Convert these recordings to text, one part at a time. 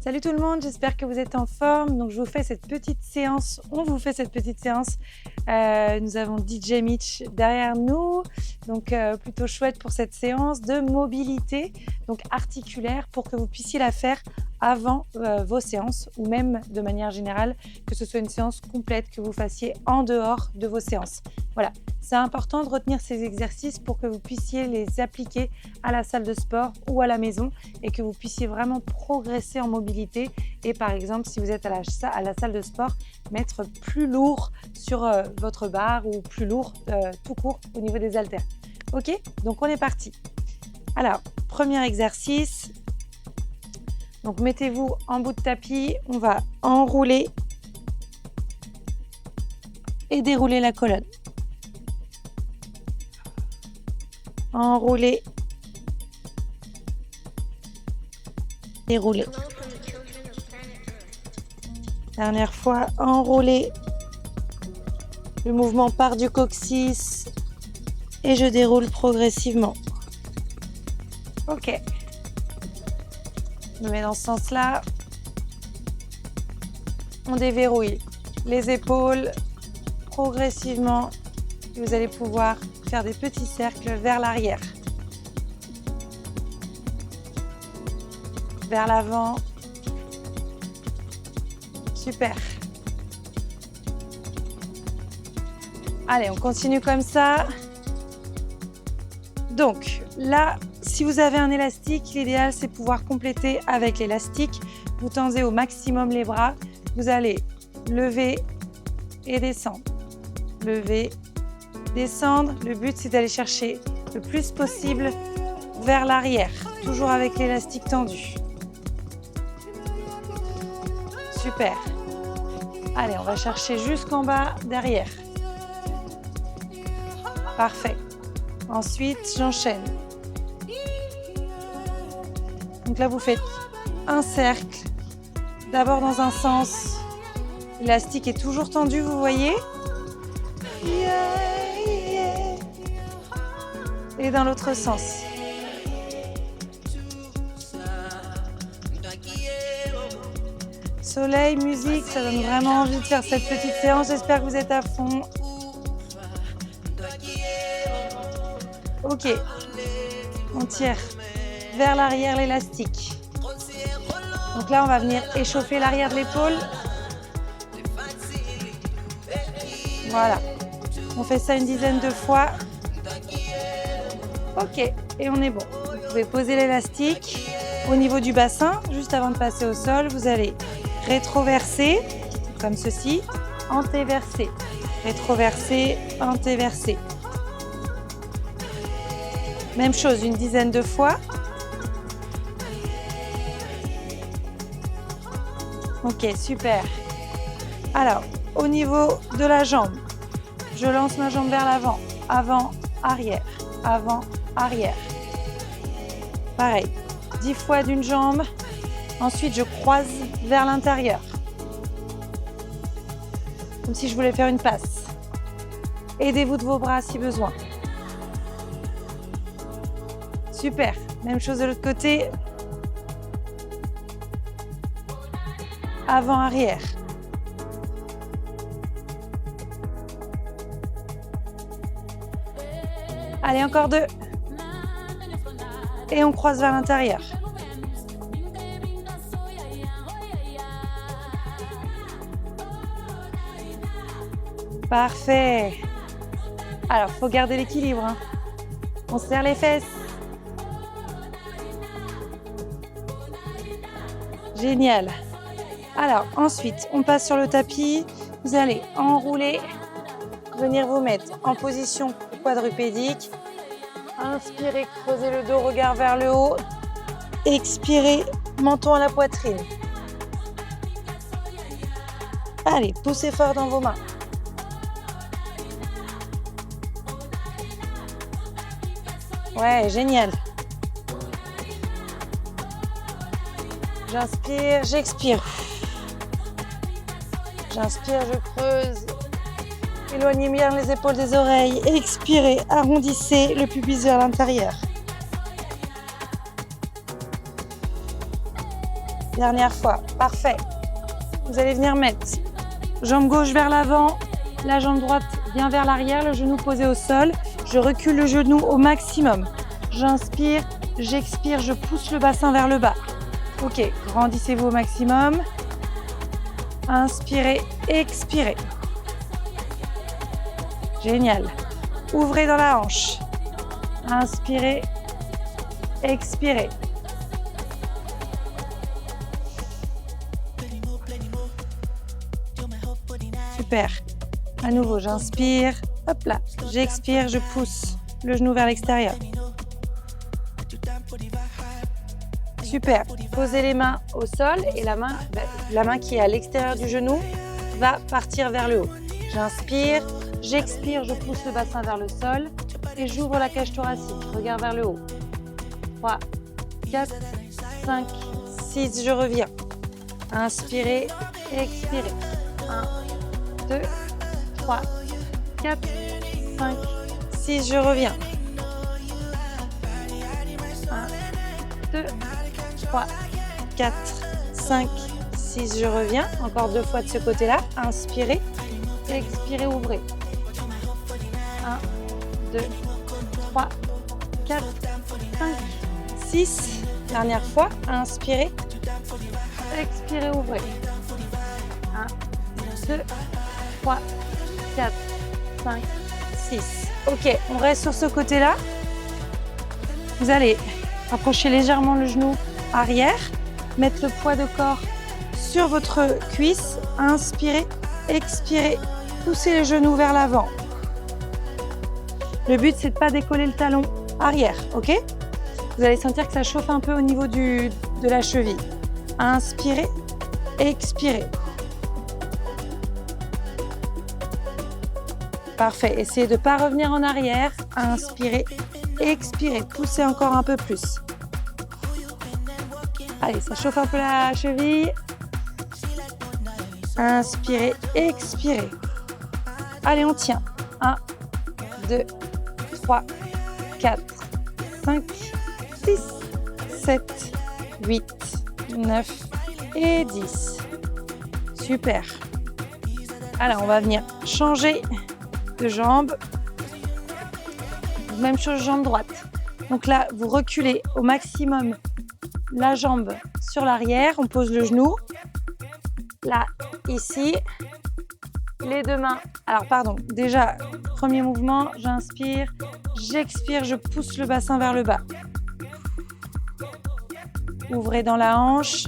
Salut tout le monde, j'espère que vous êtes en forme. Donc je vous fais cette petite séance, nous avons DJ Mitch derrière nous, donc plutôt chouette pour cette séance de mobilité, donc articulaire, pour que vous puissiez la faire avant vos séances ou même de manière générale, que ce soit une séance complète que vous fassiez en dehors de vos séances. Voilà, c'est important de retenir ces exercices pour que vous puissiez les appliquer à la salle de sport ou à la maison et que vous puissiez vraiment progresser en mobilité et par exemple, si vous êtes à la salle de sport, mettre plus lourd sur votre barre ou plus lourd tout court au niveau des haltères. Ok, donc on est parti. Alors, premier exercice. Donc mettez-vous en bout de tapis, on va enrouler et dérouler la colonne. Enrouler, dérouler. Dernière fois, enrouler. Le mouvement part du coccyx et je déroule progressivement. Ok. Je me mets dans ce sens-là. On déverrouille les épaules progressivement. Et vous allez pouvoir faire des petits cercles vers l'arrière. Vers l'avant. Super. Allez, on continue comme ça. Donc, là, si vous avez un élastique, l'idéal, c'est pouvoir compléter avec l'élastique. Vous tendez au maximum les bras. Vous allez lever et descendre. Lever, descendre. Le but, c'est d'aller chercher le plus possible vers l'arrière. Toujours avec l'élastique tendu. Super. Allez, on va chercher jusqu'en bas, derrière. Parfait. Ensuite, j'enchaîne. Donc là, vous faites un cercle. D'abord dans un sens. L'élastique est toujours tendu, vous voyez. Et dans l'autre sens. Soleil, musique, ça donne vraiment envie de faire cette petite séance. J'espère que vous êtes à fond. Ok. On tire vers l'arrière l'élastique. Donc là, on va venir échauffer l'arrière de l'épaule. Voilà. On fait ça une dizaine de fois. Ok. Et on est bon. Vous pouvez poser l'élastique au niveau du bassin. Juste avant de passer au sol, vous allez rétroverser, comme ceci, antéverser, rétroverser, antéverser. Même chose, une dizaine de fois. Ok, super. Alors, au niveau de la jambe, je lance ma jambe vers l'avant, avant, arrière, avant, arrière. Pareil, 10 fois d'une jambe. Ensuite, je croise vers l'intérieur. Comme si je voulais faire une passe. Aidez-vous de vos bras si besoin. Super. Même chose de l'autre côté. Avant, arrière. Allez, encore 2. Et on croise vers l'intérieur. Parfait. Alors, il faut garder l'équilibre. Hein. On serre les fesses. Génial. Alors, ensuite, on passe sur le tapis. Vous allez enrouler, venir vous mettre en position quadrupédique. Inspirez, creusez le dos, regard vers le haut. Expirez, menton à la poitrine. Allez, poussez fort dans vos mains. Ouais, génial. J'inspire, j'expire. J'inspire, je creuse. Éloignez bien les épaules des oreilles. Expirez, arrondissez le pubis vers l'intérieur. Dernière fois. Parfait. Vous allez venir mettre jambe gauche vers l'avant, la jambe droite vient vers l'arrière, le genou posé au sol. Je recule le genou au maximum. J'inspire, j'expire, je pousse le bassin vers le bas. Ok, grandissez-vous au maximum. Inspirez, expirez. Génial. Ouvrez dans la hanche. Inspirez, expirez. Super. À nouveau, j'inspire. Hop là. J'expire, je pousse le genou vers l'extérieur. Super. Posez les mains au sol et la main qui est à l'extérieur du genou va partir vers le haut. J'inspire, j'expire, je pousse le bassin vers le sol et j'ouvre la cage thoracique. Regarde vers le haut. 3, 4, 5, 6, je reviens. Inspirez, expirez. 1, 2, 3, 4, 5, 6, je reviens. 1, 2, 3, 4, 5, 6, je reviens. Encore 2 fois de ce côté-là. Inspirez, expirez, ouvrez. 1, 2, 3, 4, 5, 6. Dernière fois. Inspirez, expirez, ouvrez. 1, 2, 3, 4, 5, 6. Ok, on reste sur ce côté-là. Vous allez approcher légèrement le genou arrière, mettre le poids de corps sur votre cuisse, inspirez, expirez, poussez les genoux vers l'avant. Le but, c'est de ne pas décoller le talon arrière, ok? Vous allez sentir que ça chauffe un peu au niveau de la cheville. Inspirez, expirez. Parfait, essayez de ne pas revenir en arrière. Inspirez, expirez, poussez encore un peu plus. Allez, ça chauffe un peu la cheville. Inspirez, expirez. Allez, on tient. 1, 2, 3, 4, 5, 6, 7, 8, 9 et 10. Super. Alors, on va venir changer de jambe. Même chose, jambe droite. Donc là, vous reculez au maximum la jambe sur l'arrière. On pose le genou. Là, ici. Les deux mains. Alors, pardon. Déjà, premier mouvement, j'inspire. J'expire, je pousse le bassin vers le bas. Ouvrez dans la hanche.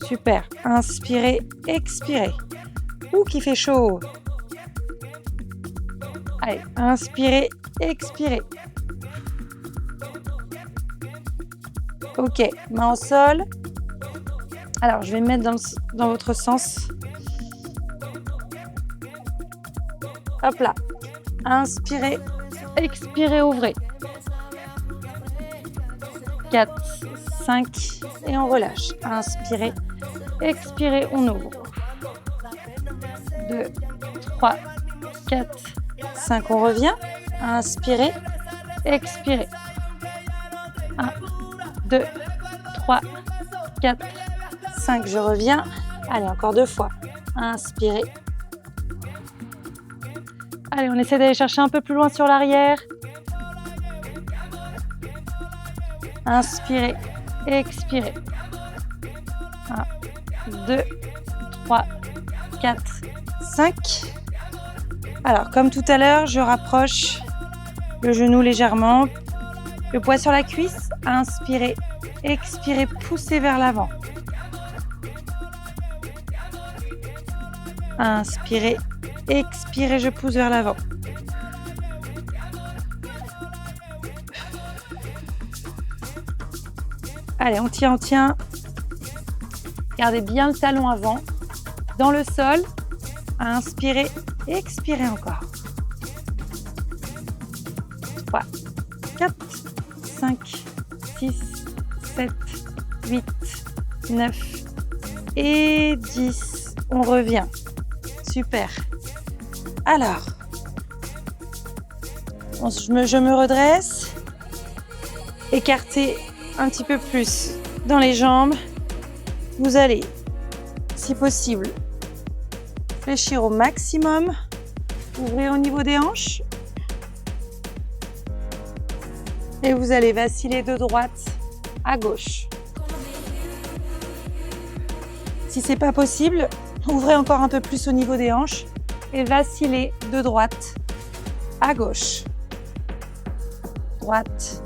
Super. Inspirez, expirez. Ouh, qui fait chaud. Allez, inspirez, expirez. Ok, main au sol. Alors, je vais me mettre dans votre sens. Hop là. Inspirez, expirez, ouvrez. 4, 5 et on relâche. Inspirez, expirez, on ouvre. 2, 3, 4, 5, on revient. Inspirez, expirez. 1, 2, 3, 4, 5, je reviens. Allez, encore 2 fois. Inspirez. Allez, on essaie d'aller chercher un peu plus loin sur l'arrière. Inspirez, expirez. 1, 2, 3, 4, 5. Alors, comme tout à l'heure, je rapproche le genou légèrement. Le poids sur la cuisse. Inspirez, expirez, poussez vers l'avant. Inspirez, expirez, je pousse vers l'avant. Allez, on tient, on tient. Gardez bien le talon avant. Dans le sol. Inspirez, expirez encore. 3, 4, 5, 6, 7, 8, 9 et 10. On revient. Super. Alors, je me redresse. écarter un petit peu plus dans les jambes. Vous allez, si possible, fléchir au maximum. Ouvrez au niveau des hanches. Et vous allez vaciller de droite à gauche. Si c'est pas possible, ouvrez encore un peu plus au niveau des hanches et vacillez de droite à gauche. Droite,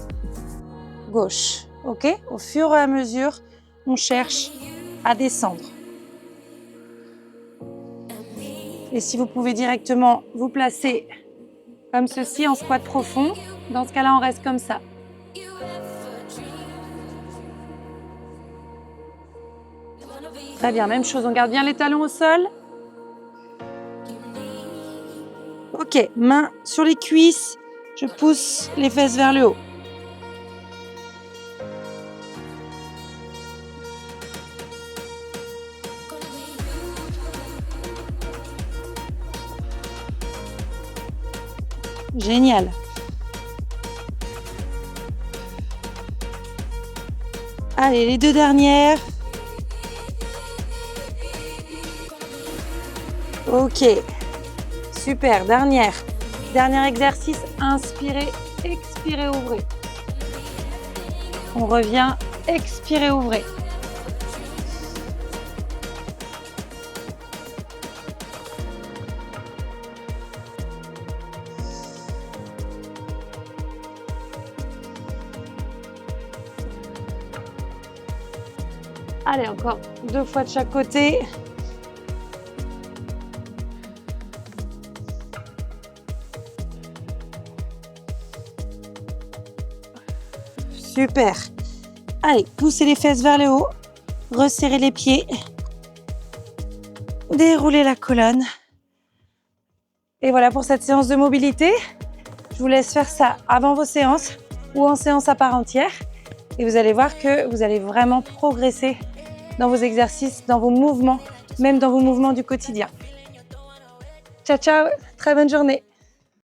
gauche. Ok? Au fur et à mesure, on cherche à descendre. Et si vous pouvez directement vous placer comme ceci en squat profond, dans ce cas-là, on reste comme ça. Très bien, même chose, on garde bien les talons au sol. Ok, main sur les cuisses, je pousse les fesses vers le haut. Génial. Allez, les deux dernières. Ok. Super, dernier exercice, inspirez, expirez, ouvrez. On revient, expirez, ouvrez. Allez, encore 2 fois de chaque côté. Super. Allez, poussez les fesses vers le haut. Resserrez les pieds. Déroulez la colonne. Et voilà pour cette séance de mobilité. Je vous laisse faire ça avant vos séances ou en séance à part entière. Et vous allez voir que vous allez vraiment progresser dans vos exercices, dans vos mouvements, même dans vos mouvements du quotidien. Ciao, ciao. Très bonne journée.